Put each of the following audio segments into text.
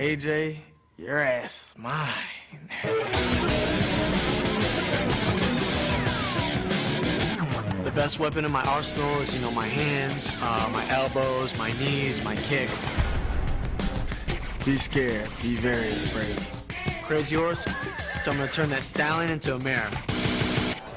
KJ, your ass is mine. The best weapon in my arsenal is, my hands, my elbows, my knees, my kicks. Be scared. Be very afraid. Crazy horse, so I'm gonna turn that stallion into a mare.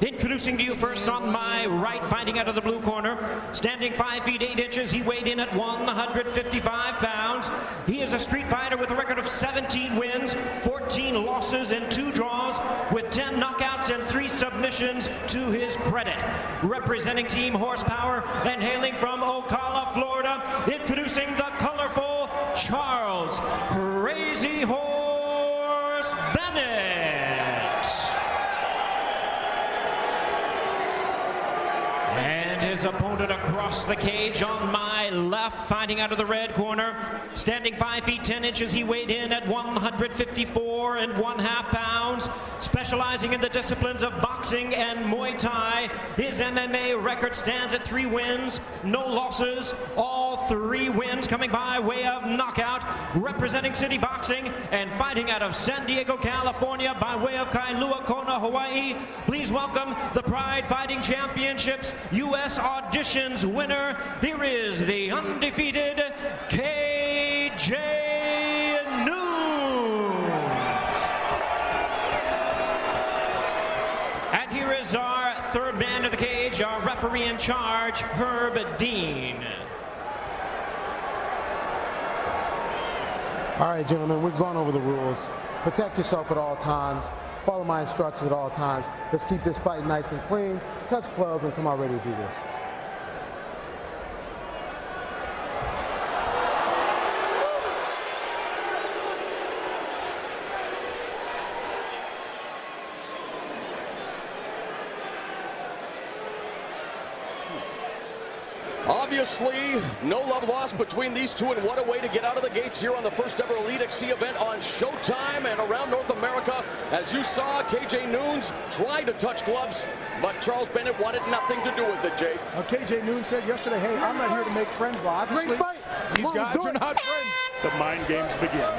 Introducing to you first on my right, fighting out of the blue corner, standing 5 feet 8 inches, he weighed in at 155 pounds. He is a street fighter with a record of 17 wins, 14 losses, and 2 draws, with 10 knockouts and 3 submissions to his credit. Representing Team Horsepower and hailing from Ocala, Florida, introducing the colorful Charles Crazy Horse Bennett. And his opponent across the cage on my left, fighting out of the red corner, standing 5 feet 10 inches, he weighed in at 154 1/2 pounds, specializing in the disciplines of boxing and Muay Thai. His MMA record stands at 3 wins, no losses, all 3 wins coming by way of knockout, representing City Boxing and fighting out of San Diego, California by way of Kailua Kona, Hawaii. Please welcome the Pride Fighting Championships U.S. Auditions winner. Here is the undefeated KJ Nunes. And here is our third man of the cage, our referee in charge, Herb Dean. All right, gentlemen, we've gone over the rules. Protect yourself at all times. Follow my instructions at all times. Let's keep this fight nice and clean. Touch gloves and come out ready to do this. Obviously, no love lost between these two, and what a way to get out of the gates here on the first ever Elite XC event on Showtime and around North America. As you saw, KJ Nunes tried to touch gloves, but Charles Bennett wanted nothing to do with it, Jake. KJ Nunes said yesterday, hey, I'm not here to make friends, but obviously these guys are not friends. The mind games begin.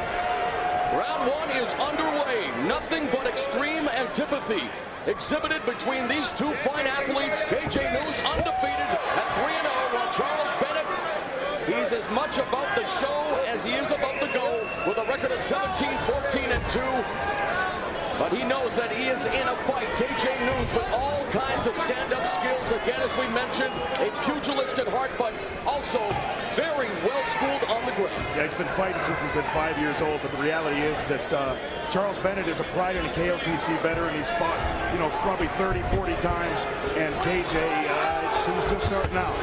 Round 1 is underway. Nothing but extreme antipathy exhibited between these two fine athletes. KJ Nunes undefeated at 3-0, while Charles Bennett, he's as much about the show as he is about the go, with a record of 17, 14, and 2. But he knows that he is in a fight. KJ Nunes with all kinds of stand-up skills. Again, as we mentioned, a pugilist at heart, but also very well-schooled on the ground. Yeah, he's been fighting since he's been 5 years old, but the reality is that Charles Bennett is a prior and KOTC veteran. He's fought, probably 30, 40 times, and KJ, he's just starting out.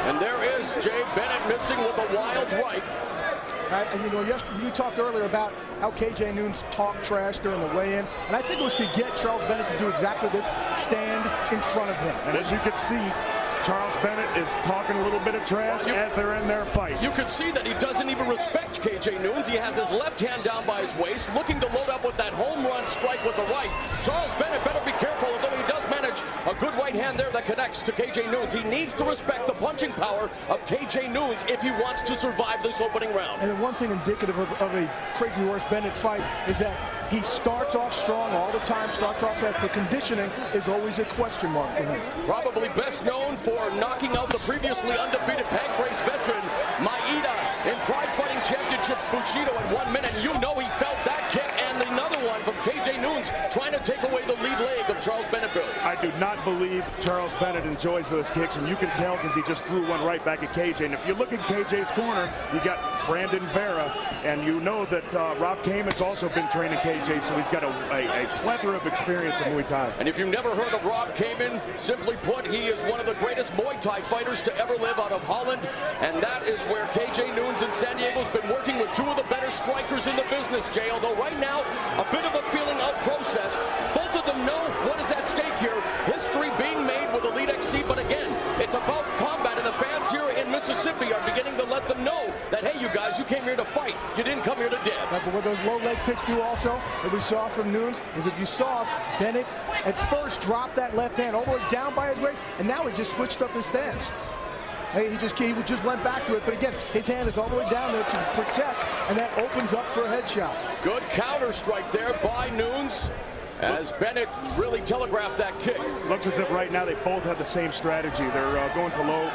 And there is Jay Bennett missing with a wild right. Right, and you talked earlier about how KJ Nunes talked trash during the weigh-in, and I think it was to get Charles Bennett to do exactly this, stand in front of him. And as you can see, Charles Bennett is talking a little bit of trash as they're in their fight. You can see that he doesn't even respect KJ Nunes. He has his left hand down by his waist, looking to load up with that home run strike with the right. Charles Bennett better be careful, although he does manage a good right hand there that connects to KJ Nunes. He needs to respect the punching power of KJ Nunes if he wants to survive this opening round. And the one thing indicative of a Crazy Horse Bennett fight is that he starts off strong all the time, starts off fast. The conditioning is always a question mark for him. Probably best known for knocking out the previously undefeated Pancrase veteran, Maeda, in Pride Fighting Championships Bushido in 1 minute. You know he felt that kick, and another one from KJ Nunes trying to take away the lead leg of Charles Bennett. I do not believe Charles Bennett enjoys those kicks, and you can tell because he just threw one right back at KJ. And if you look at KJ's corner, you got Brandon Vera, and you know that Rob Kamen's also been training KJ, so he's got a plethora of experience in Muay Thai. And if you've never heard of Rob Kamen, simply put, he is one of the greatest Muay Thai fighters to ever live out of Holland, and that is where KJ Nunes in San Diego's been working with 2 of the better strikers in the business, Jay. Although right now, a bit of a feeling out process. Both of them know what is at stake here. History being made with Elite XC, but again, it's about combat, and the fans here in Mississippi are beginning to let them know that, hey, you guys, you came here to fight. You didn't come here to dance. But what those low leg kicks do also, that we saw from Nunes, is that you saw Bennett at first drop that left hand all the way down by his waist, and now he just switched up his stance. Hey, he just went back to it, but again, his hand is all the way down there to protect, and that opens up for a headshot. Good counter strike there by Nunes, as Bennett really telegraphed that kick. Looks as if right now they both have the same strategy. They're going for low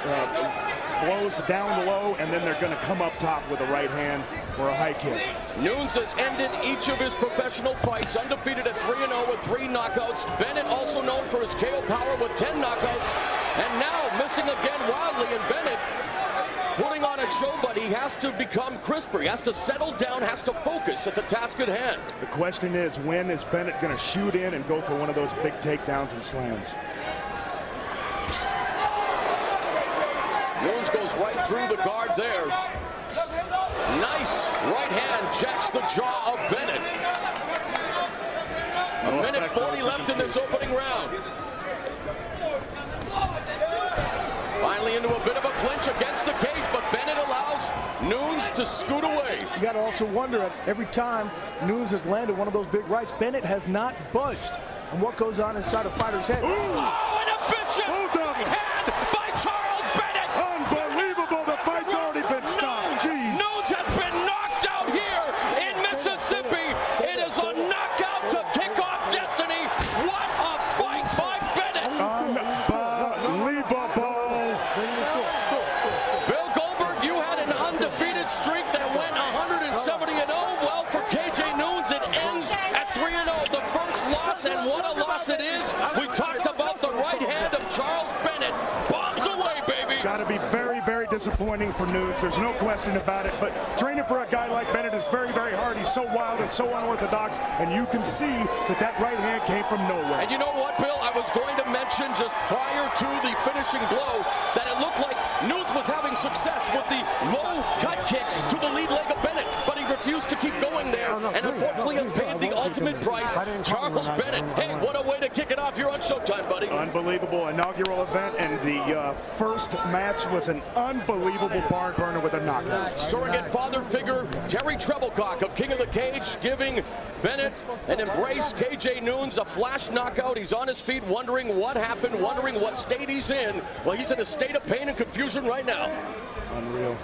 blows down low, and then they're going to come up top with a right hand or a high kick. Nunes has ended each of his professional fights, undefeated at 3-0 with 3 knockouts. Bennett also known for his KO power with 10 knockouts, and now missing again wildly. And Bennett putting on a show, but he has to become crisper. He has to settle down, has to focus at the task at hand. The question is, when is Bennett going to shoot in and go for one of those big takedowns and slams? Nunes goes right through the guard there. Nice right hand checks the jaw of Bennett. A minute 40 left in this opening round. Finally into a bit of a clinch against the cage, but Bennett allows Nunes to scoot away. You got to also wonder, every time Nunes has landed one of those big rights, Bennett has not budged on what goes on inside a fighter's head. Ooh. Oh, an vicious right hand by Charles Bennett. Unbelievable, the fight's already been stopped. Nunes has been knocked out here in Mississippi. It is a knockout to kick off destiny. What a fight by Bennett. Unbelievable. Bill Goldberg, you had an undefeated streak that went 170-0. Well, for KJ Nunes, it ends at 3-0. The first loss, and what a loss it is. We talked about the right hand of Charles Bennett. Bombs away, baby. Got to be very, very disappointing for Nunes. There's no question about it. But training for a guy like Bennett is very, very hard. He's so wild and so unorthodox, and you can see that that right hand came from nowhere. And you know what, Bill? I was going to mention just prior to the finishing blow that it looked like Nunes was having success with the low cut kick to the lead leg of Bennett, but he refused to keep going there, and unfortunately has paid the ultimate price. Charles Bennett, hey, what a way to kick it off here on Showtime, buddy. Unbelievable inaugural event, and the first match was an unbelievable barn burner with a knockout. Surrogate father figure Terry Treblecock of King of the Cage giving Bennett an embrace. KJ Nunes, a flash knockout. He's on his feet wondering what happened, wondering what state he's in. Well, he's in a state of pain and confusion right now. Unreal.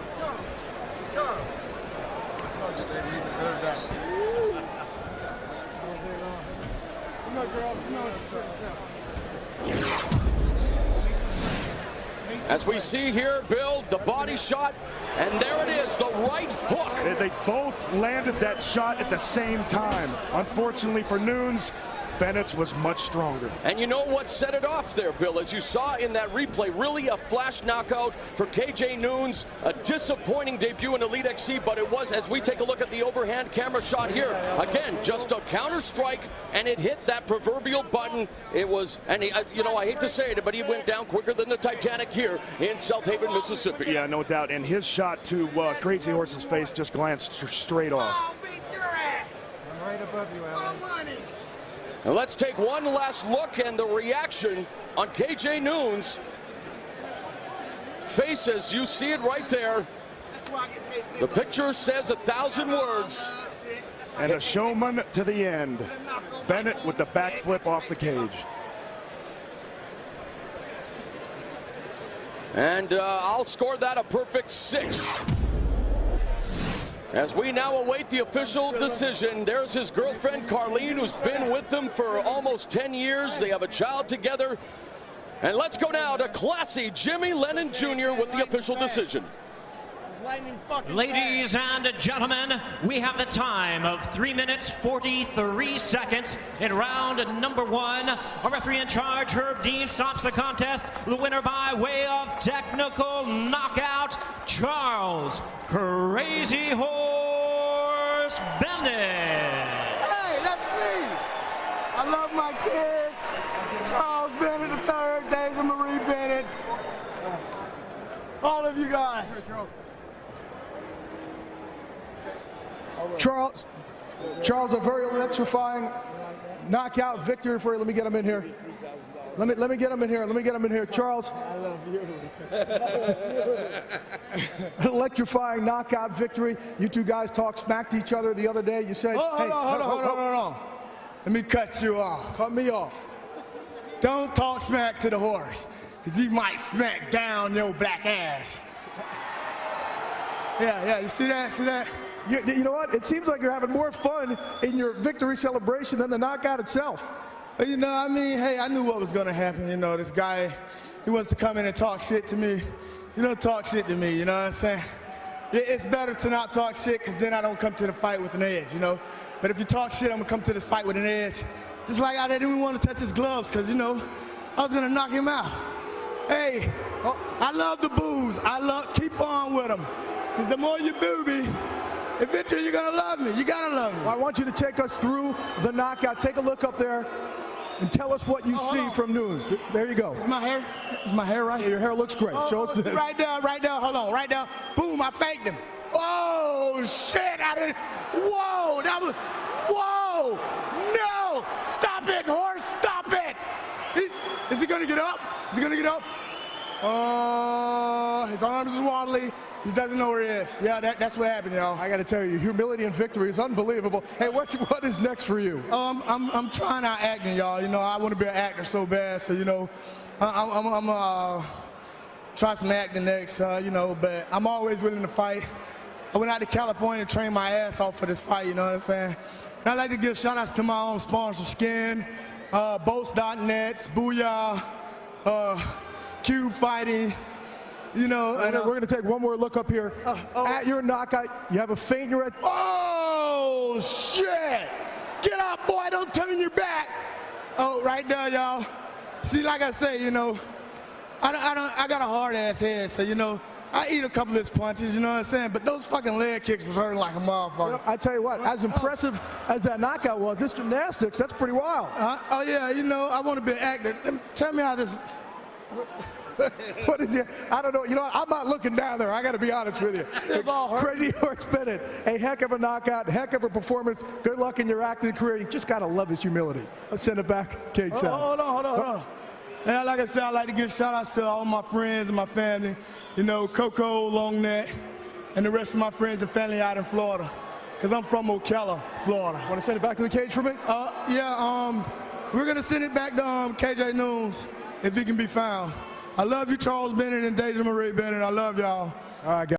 As we see here, Bill, the body shot, and there it is, the right hook. They both landed that shot at the same time. Unfortunately for Nunes, Bennett's was much stronger. And you know what set it off there, Bill? As you saw in that replay, really a flash knockout for KJ Nunes. A disappointing debut in Elite XC, but it was, as we take a look at the overhand camera shot here, again, just a counter strike, and it hit that proverbial button. It was, and he, you know, I hate to say it, but he went down quicker than the Titanic here in South Haven, Mississippi. Yeah, no doubt. And his shot to Crazy Horse's face just glanced straight off. I'll beat your ass. I'm right above you, Alan. Money. And let's take one last look and the reaction on KJ Nunes' face as you see it right there. The picture says 1,000 words. And a showman to the end. Bennett with the backflip off the cage. And I'll score that a perfect 6. As we now await the official decision, there's his girlfriend, Carlene, who's been with him for almost 10 years. They have a child together. And let's go now to classy Jimmy Lennon Jr. with the official decision. Ladies and gentlemen, we have the time of 3 minutes 43 seconds in round number 1. Our referee in charge, Herb Dean, stops the contest. The winner by way of technical knockout, Charles Crazy Horse Bennett. Hey, that's me. I love my kids. Charles Bennett III, Deja Marie Bennett. All of you guys. Charles, a very electrifying knockout victory for you. Let me get him in here. Let me get him in here. Let me get him in here. Charles. I love you. Electrifying knockout victory. You two guys talked smack to each other the other day. You said, Hold on. Let me cut you off. Cut me off. Don't talk smack to the horse. because he might smack down your black ass. Yeah, you see that? See that? You know what? It seems like you're having more fun in your victory celebration than the knockout itself. You know, I mean, hey, I knew what was going to happen. You know, this guy, he wants to come in and talk shit to me. You know, talk shit to me, you know what I'm saying? It's better to not talk shit, because then I don't come to the fight with an edge, you know? But if you talk shit, I'm going to come to this fight with an edge. Just like I didn't even want to touch his gloves, because, you know, I was going to knock him out. Hey, I love the boos. Keep on with them. Because the more you boo me, eventually you're going to love me. You got to love me. I want you to take us through the knockout. Take a look up there and tell us what you see from Nunes. There you go. Is my hair? Is my hair right? Yeah, your hair looks great. Show us this. Right there, hold on, right there. Boom, I faked him. Oh, shit, whoa, that was, whoa, no, stop it, horse, stop it. Is he gonna get up? Is he gonna get up? His arms is wobbly. He doesn't know where he is. Yeah, that's what happened, y'all. I got to tell you, humility and victory is unbelievable. Hey, what is next for you? I'm trying out acting, y'all. You know, I want to be an actor so bad. So, you know, I'm try some acting next. You know, but I'm always willing to fight. I went out to California to train my ass off for this fight. You know what I'm saying? And I'd like to give shout outs to my own sponsor, Skin, Boats.net, Booyah, Q Fighting. You know, and we're going to take one more look up here. At your knockout, you have a feint in your head. Oh, shit! Get up, boy, don't turn your back. Oh, right there, y'all. See, like I say, you know, I got a hard-ass head, so, you know, I eat a couple of his punches, you know what I'm saying? But those fucking leg kicks was hurting like a motherfucker. You know, I tell you what, as impressive as that knockout was, this gymnastics, that's pretty wild. Oh, yeah, you know, I want to be an actor. Tell me how this... What is it? I don't know. You know what? I'm not looking down there. I got to be honest with you. Krazy Horse Bennett, a heck of a knockout, heck of a performance. Good luck in your acting career. You just got to love his humility. Let's send it back, cage side. Hold on. And like I said, I'd like to give shout outs to all my friends and my family. You know, Coco, Longnet, and the rest of my friends and family out in Florida. Because I'm from Ocala, Florida. Want to send it back to the cage for me? Yeah, we're going to send it back to KJ Nunes if he can be found. I love you, Charles Bennett and Deja Marie Bennett. I love y'all. All right, guys.